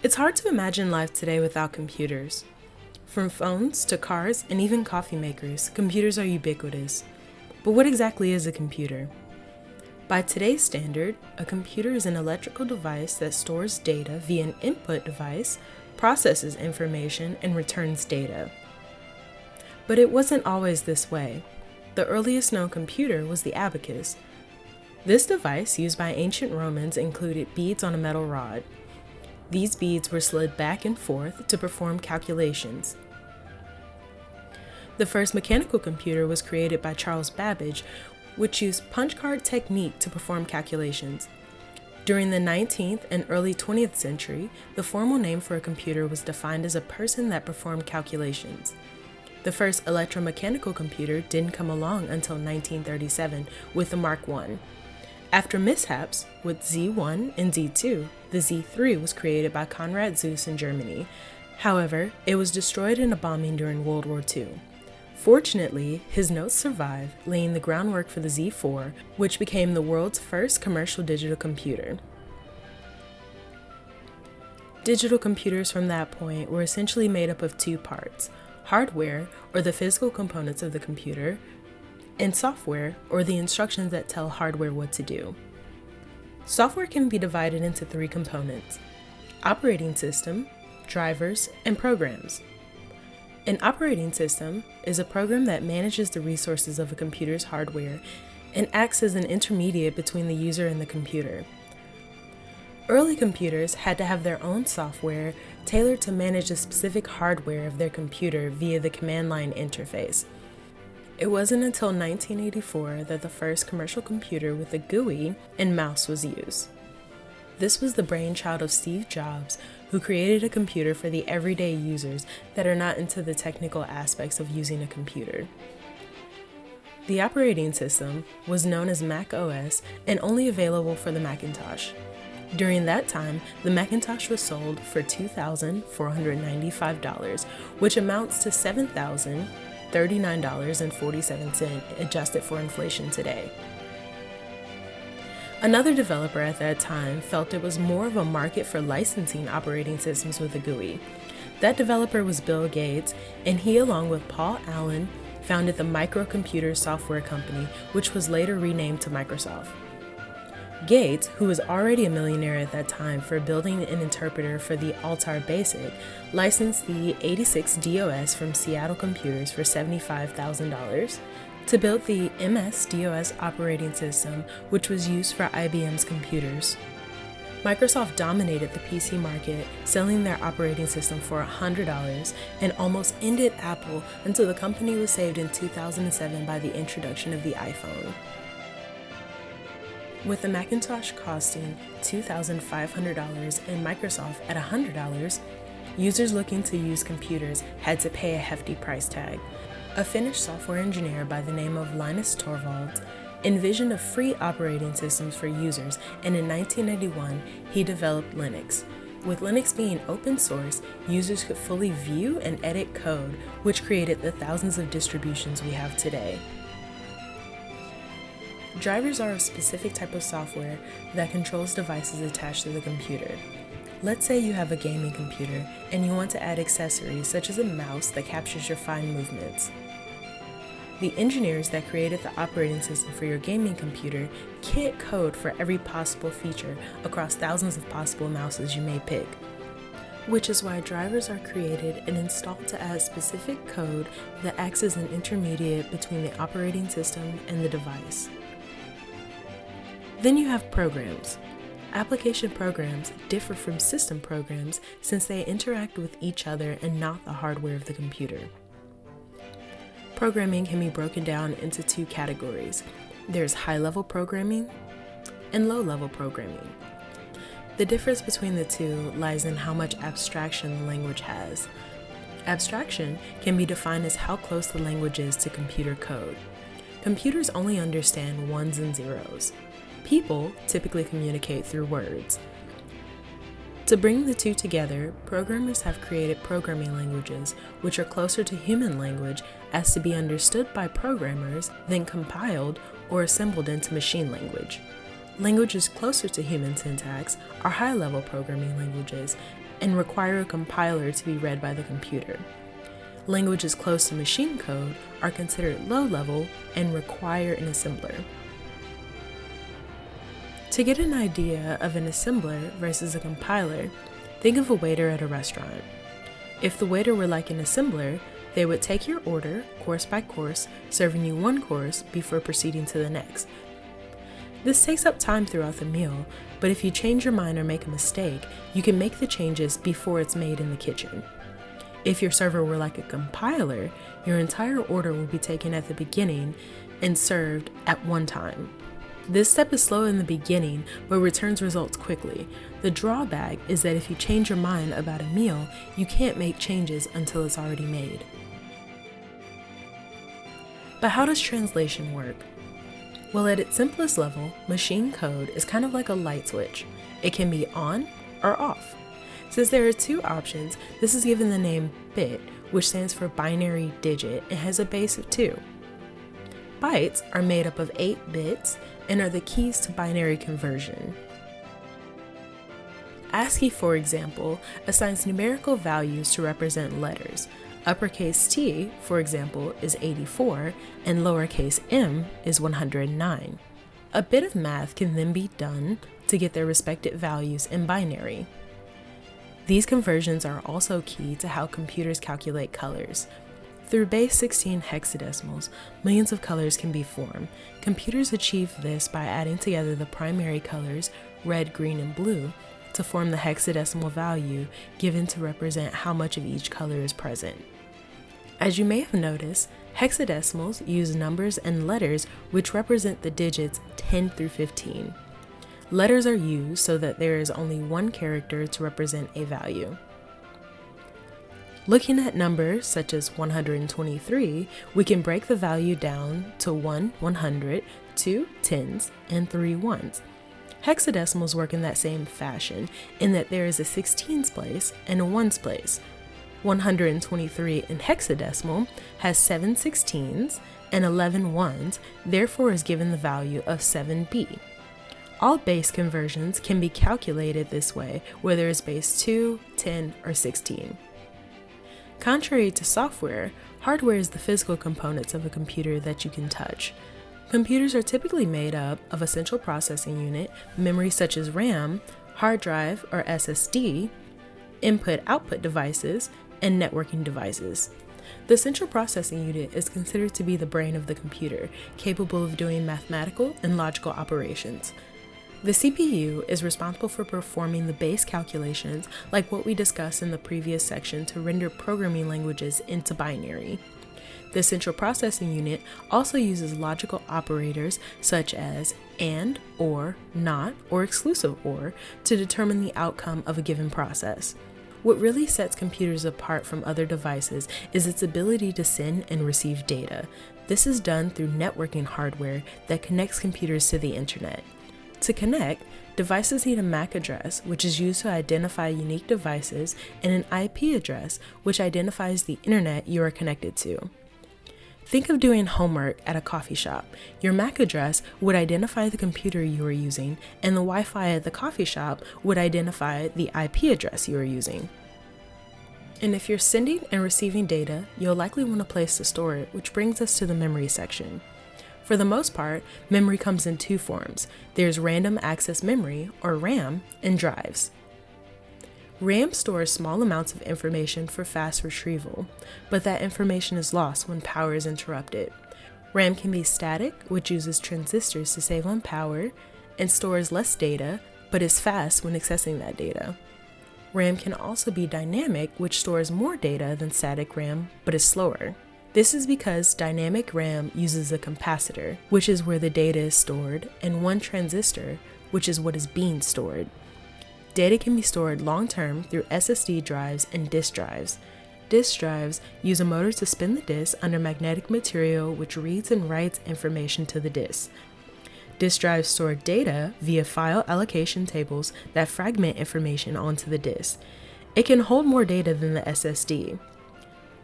It's hard to imagine life today without computers. From phones to cars and even coffee makers, computers are ubiquitous. But what exactly is a computer? By today's standard, a computer is an electrical device that stores data via an input device, processes information, and returns data. But it wasn't always this way. The earliest known computer was the abacus. This device, used by ancient Romans, included beads on a metal rod. These beads were slid back and forth to perform calculations. The first mechanical computer was created by Charles Babbage, which used punch card technique to perform calculations. During the 19th and early 20th century, the formal name for a computer was defined as a person that performed calculations. The first electromechanical computer didn't come along until 1937 with the Mark I. After mishaps with Z1 and Z2, the Z3 was created by Konrad Zuse in Germany. However, it was destroyed in a bombing during World War II. Fortunately, his notes survived, laying the groundwork for the Z4, which became the world's first commercial digital computer. Digital computers from that point were essentially made up of two parts: hardware, or the physical components of the computer, and software, or the instructions that tell hardware what to do. Software can be divided into three components: operating system, drivers, and programs. An operating system is a program that manages the resources of a computer's hardware and acts as an intermediate between the user and the computer. Early computers had to have their own software tailored to manage the specific hardware of their computer via the command line interface. It wasn't until 1984 that the first commercial computer with a GUI and mouse was used. This was the brainchild of Steve Jobs, who created a computer for the everyday users that are not into the technical aspects of using a computer. The operating system was known as Mac OS and only available for the Macintosh. During that time, the Macintosh was sold for $2,495, which amounts to $7,039.47 adjusted for inflation today. Another developer at that time felt it was more of a market for licensing operating systems with a GUI. That developer was Bill Gates, and he, along with Paul Allen, founded the Microcomputer Software Company, which was later renamed to Microsoft. Gates, who was already a millionaire at that time for building an interpreter for the Altair Basic, licensed the 86DOS from Seattle Computers for $75,000 to build the MS-DOS operating system, which was used for IBM's computers. Microsoft dominated the PC market, selling their operating system for $100, and almost ended Apple until the company was saved in 2007 by the introduction of the iPhone. With the Macintosh costing $2,500 and Microsoft at $100, users looking to use computers had to pay a hefty price tag. A Finnish software engineer by the name of Linus Torvalds envisioned a free operating systems for users, and in 1991, he developed Linux. With Linux being open source, users could fully view and edit code, which created the thousands of distributions we have today. Drivers are a specific type of software that controls devices attached to the computer. Let's say you have a gaming computer and you want to add accessories such as a mouse that captures your fine movements. The engineers that created the operating system for your gaming computer can't code for every possible feature across thousands of possible mouses you may pick, which is why drivers are created and installed to add specific code that acts as an intermediate between the operating system and the device. Then you have programs. Application programs differ from system programs since they interact with each other and not the hardware of the computer. Programming can be broken down into two categories. There's high-level programming and low-level programming. The difference between the two lies in how much abstraction the language has. Abstraction can be defined as how close the language is to computer code. Computers only understand ones and zeros. People typically communicate through words. To bring the two together, programmers have created programming languages, which are closer to human language as to be understood by programmers than compiled or assembled into machine language. Languages closer to human syntax are high-level programming languages, and require a compiler to be read by the computer. Languages close to machine code are considered low-level and require an assembler. To get an idea of an assembler versus a compiler, think of a waiter at a restaurant. If the waiter were like an assembler, they would take your order, course by course, serving you one course before proceeding to the next. This takes up time throughout the meal, but if you change your mind or make a mistake, you can make the changes before it's made in the kitchen. If your server were like a compiler, your entire order will be taken at the beginning and served at one time. This step is slow in the beginning, but returns results quickly. The drawback is that if you change your mind about a meal, you can't make changes until it's already made. But how does translation work? Well, at its simplest level, machine code is kind of like a light switch. It can be on or off. Since there are two options, this is given the name bit, which stands for binary digit and has a base of 2. Bytes are made up of 8 bits and are the keys to binary conversion. ASCII, for example, assigns numerical values to represent letters. Uppercase T, for example, is 84, and lowercase m is 109. A bit of math can then be done to get their respective values in binary. These conversions are also key to how computers calculate colors. Through base 16 hexadecimals, millions of colors can be formed. Computers achieve this by adding together the primary colors, red, green, and blue, to form the hexadecimal value given to represent how much of each color is present. As you may have noticed, hexadecimals use numbers and letters which represent the digits 10 through 15. Letters are used so that there is only one character to represent a value. Looking at numbers such as 123, we can break the value down to 1 100, 2 tens, and 3 ones. Hexadecimals work in that same fashion in that there is a 16s place and a ones place. 123 in hexadecimal has 7 16s and 11 ones, therefore is given the value of 7b. All base conversions can be calculated this way, whether it's base 2, 10, or 16. Contrary to software, hardware is the physical components of a computer that you can touch. Computers are typically made up of a central processing unit, memory such as RAM, hard drive or SSD, input-output devices, and networking devices. The central processing unit is considered to be the brain of the computer, capable of doing mathematical and logical operations. The CPU is responsible for performing the base calculations like what we discussed in the previous section to render programming languages into binary. The central processing unit also uses logical operators such as AND, OR, NOT, or exclusive OR to determine the outcome of a given process. What really sets computers apart from other devices is its ability to send and receive data. This is done through networking hardware that connects computers to the internet. To connect, devices need a MAC address, which is used to identify unique devices, and an IP address, which identifies the internet you are connected to. Think of doing homework at a coffee shop. Your MAC address would identify the computer you are using, and the Wi-Fi at the coffee shop would identify the IP address you are using. And if you're sending and receiving data, you'll likely want a place to store it, which brings us to the memory section. For the most part, memory comes in two forms. There's random access memory, or RAM, and drives. RAM stores small amounts of information for fast retrieval, but that information is lost when power is interrupted. RAM can be static, which uses transistors to save on power, and stores less data, but is fast when accessing that data. RAM can also be dynamic, which stores more data than static RAM, but is slower. This is because dynamic RAM uses a capacitor, which is where the data is stored, and one transistor, which is what is being stored. Data can be stored long-term through SSD drives and disk drives. Disk drives use a motor to spin the disk under magnetic material which reads and writes information to the disk. Disk drives store data via file allocation tables that fragment information onto the disk. It can hold more data than the SSD.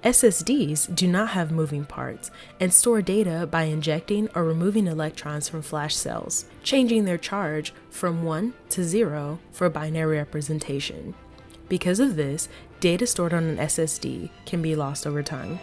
SSDs do not have moving parts and store data by injecting or removing electrons from flash cells, changing their charge from 1 to 0 for binary representation. Because of this, data stored on an SSD can be lost over time.